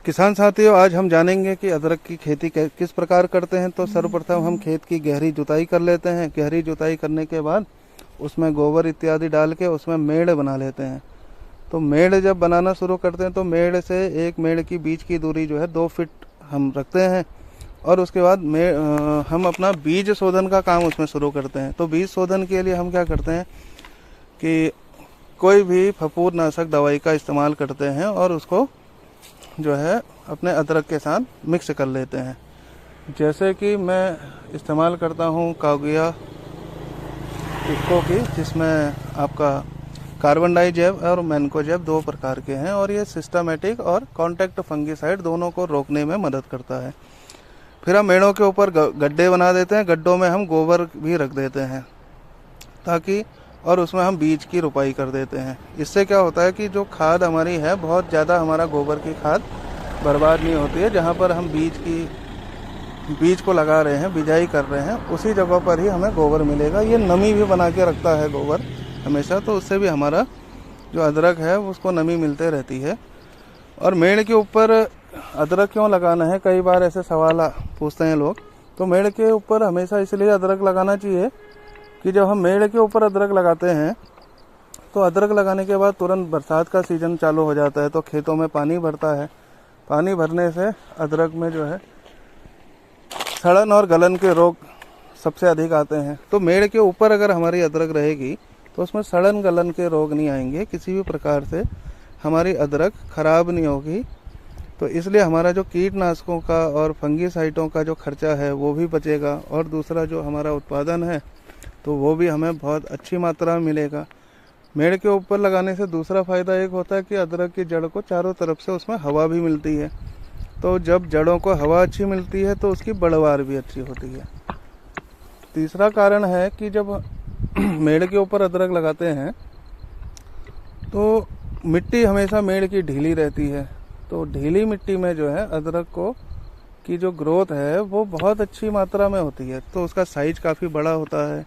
किसान साथियों, आज हम जानेंगे कि अदरक की खेती किस प्रकार करते हैं। तो सर्वप्रथम हम खेत की गहरी जुताई कर लेते हैं। गहरी जुताई करने के बाद उसमें गोबर इत्यादि डाल के उसमें मेड़ बना लेते हैं। तो मेड़ जब बनाना शुरू करते हैं तो मेड़ से एक मेड़ की बीच की दूरी जो है 2 फीट हम रखते हैं। और उसके बाद हम अपना बीज शोधन का काम उसमें शुरू करते हैं। तो बीज शोधन के लिए हम क्या करते हैं कि कोई भी फफूंदनाशक दवाई का इस्तेमाल करते हैं और उसको जो है अपने अदरक के साथ मिक्स कर लेते हैं। जैसे कि मैं इस्तेमाल करता हूँ कागुया इक्को की, जिसमें आपका कार्बन डाइजैब और मैनकोजैब 2 प्रकार के हैं और ये सिस्टमेटिक और कॉन्टैक्ट फंगिसाइड दोनों को रोकने में मदद करता है। फिर हम मेड़ों के ऊपर गड्ढे बना देते हैं। गड्ढों में हम गोबर भी रख देते हैं ताकि, और उसमें हम बीज की रुपाई कर देते हैं। इससे क्या होता है कि जो खाद हमारी है, बहुत ज़्यादा हमारा गोबर की खाद बर्बाद नहीं होती है। जहाँ पर हम बीज को लगा रहे हैं, बिजाई कर रहे हैं, उसी जगह पर ही हमें गोबर मिलेगा। ये नमी भी बना के रखता है गोबर हमेशा, तो उससे भी हमारा जो अदरक है उसको नमी मिलते रहती है। और मेड़ के ऊपर अदरक क्यों लगाना है, कई बार ऐसे सवाल पूछते हैं लोग। तो मेड़ के ऊपर हमेशा इसलिए अदरक लगाना चाहिए कि जब हम मेड़ के ऊपर अदरक लगाते हैं तो अदरक लगाने के बाद तुरंत बरसात का सीज़न चालू हो जाता है, तो खेतों में पानी भरता है। पानी भरने से अदरक में जो है सड़न और गलन के रोग सबसे अधिक आते हैं। तो मेड़ के ऊपर अगर हमारी अदरक रहेगी तो उसमें सड़न गलन के रोग नहीं आएंगे, किसी भी प्रकार से हमारी अदरक खराब नहीं होगी। तो इसलिए हमारा जो कीटनाशकों का और फंगिसाइडों का जो खर्चा है वो भी बचेगा, और दूसरा जो हमारा उत्पादन है तो वो भी हमें बहुत अच्छी मात्रा में मिलेगा। मेड़ के ऊपर लगाने से दूसरा फ़ायदा एक होता है कि अदरक की जड़ को चारों तरफ से उसमें हवा भी मिलती है। तो जब जड़ों को हवा अच्छी मिलती है तो उसकी बढ़वार भी अच्छी होती है। तीसरा कारण है कि जब मेड़ के ऊपर अदरक लगाते हैं तो मिट्टी हमेशा मेड़ की ढीली रहती है। तो ढीली मिट्टी में जो है अदरक को की जो ग्रोथ है वो बहुत अच्छी मात्रा में होती है, तो उसका साइज काफ़ी बड़ा होता है।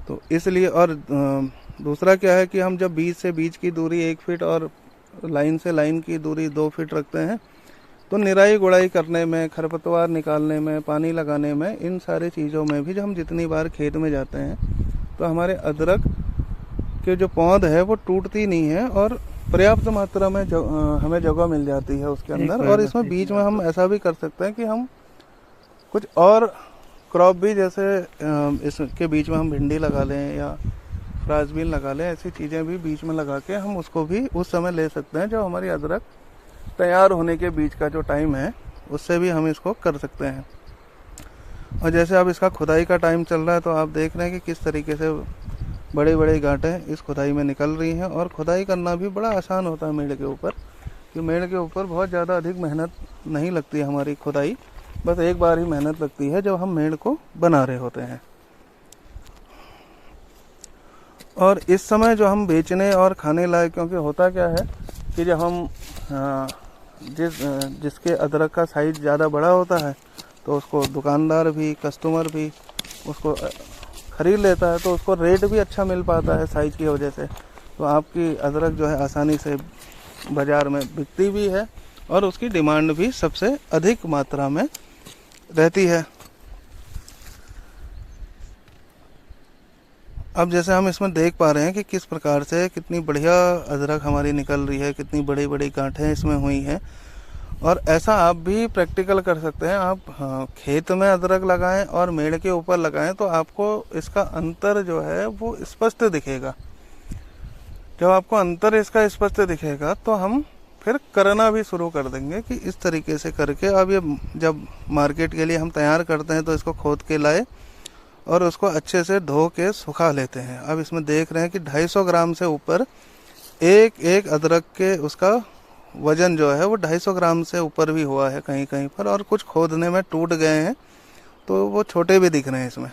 तो इसलिए, और दूसरा क्या है कि हम जब बीज से बीज की दूरी 1 फीट और लाइन से लाइन की दूरी 2 फीट रखते हैं तो निराई गुड़ाई करने में, खरपतवार निकालने में, पानी लगाने में, इन सारी चीज़ों में भी जब हम जितनी बार खेत में जाते हैं तो हमारे अदरक के जो पौध है वो टूटती नहीं है और पर्याप्त मात्रा में हमें जगह मिल जाती है उसके अंदर। और इसमें बीच में हम ऐसा भी कर सकते हैं कि हम कुछ और क्रॉप भी, जैसे इसके बीच में हम भिंडी लगा लें या फ्रांसबीन लगा लें, ऐसी चीज़ें भी बीच में लगा के हम उसको भी उस समय ले सकते हैं जब हमारी अदरक तैयार होने के बीच का जो टाइम है उससे भी हम इसको कर सकते हैं। और जैसे अब इसका खुदाई का टाइम चल रहा है तो आप देख रहे हैं कि किस तरीके से बड़े बड़े गांठें इस खुदाई में निकल रही हैं। और खुदाई करना भी बड़ा आसान होता है मेड़ के ऊपर, कि मेड़ के ऊपर बहुत ज़्यादा अधिक मेहनत नहीं लगती है हमारी खुदाई, बस एक बार ही मेहनत लगती है जब हम मेड़ को बना रहे होते हैं। और इस समय जो हम बेचने और खाने लायक, क्योंकि होता क्या है कि जब हम जिसके अदरक का साइज़ ज़्यादा बड़ा होता है तो उसको दुकानदार भी, कस्टमर भी उसको ख़रीद लेता है, तो उसको रेट भी अच्छा मिल पाता है साइज़ की वजह से। तो आपकी अदरक जो है आसानी से बाज़ार में बिकती भी है और उसकी डिमांड भी सबसे अधिक मात्रा में रहती है। अब जैसे हम इसमें देख पा रहे हैं कि किस प्रकार से कितनी बढ़िया अदरक हमारी निकल रही है, कितनी बड़ी बड़ी गांठें इसमें हुई हैं। और ऐसा आप भी प्रैक्टिकल कर सकते हैं। आप खेत में अदरक लगाएं और मेड़ के ऊपर लगाएं तो आपको इसका अंतर जो है वो स्पष्ट दिखेगा। जब आपको अंतर इसका स्पष्ट दिखेगा तो हम फिर करना भी शुरू कर देंगे कि इस तरीके से करके। अब ये जब मार्केट के लिए हम तैयार करते हैं तो इसको खोद के लाए और उसको अच्छे से धो के सुखा लेते हैं। अब इसमें देख रहे हैं कि 250 ग्राम से ऊपर एक एक अदरक के उसका वज़न जो है वो 250 ग्राम से ऊपर भी हुआ है कहीं कहीं पर, और कुछ खोदने में टूट गए हैं तो वो छोटे भी दिख रहे हैं इसमें।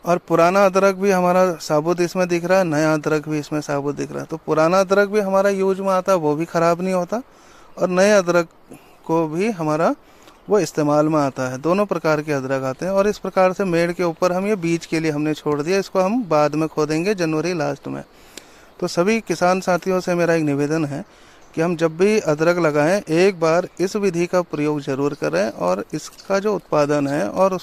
और पुराना अदरक भी हमारा साबुत इसमें दिख रहा है, नया अदरक भी इसमें साबुत दिख रहा है। तो पुराना अदरक भी हमारा यूज में आता है, वो भी ख़राब नहीं होता, और नए अदरक को भी हमारा वो इस्तेमाल में आता है। दोनों प्रकार के अदरक आते हैं। और इस प्रकार से मेड़ के ऊपर हम ये बीज के लिए हमने छोड़ दिया, इसको हम बाद में खोदेंगे जनवरी लास्ट में। तो सभी किसान साथियों से मेरा एक निवेदन है कि हम जब भी अदरक लगाएं एक बार इस विधि का प्रयोग ज़रूर करें और इसका जो उत्पादन है और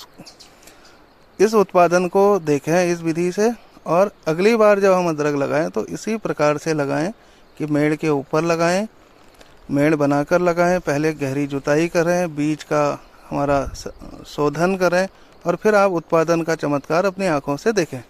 इस उत्पादन को देखें इस विधि से, और अगली बार जब हम अदरक लगाएं तो इसी प्रकार से लगाएं कि मेड़ के ऊपर लगाएं, मेड़ बनाकर लगाएं, पहले गहरी जुताई करें, बीज का हमारा शोधन करें और फिर आप उत्पादन का चमत्कार अपनी आंखों से देखें।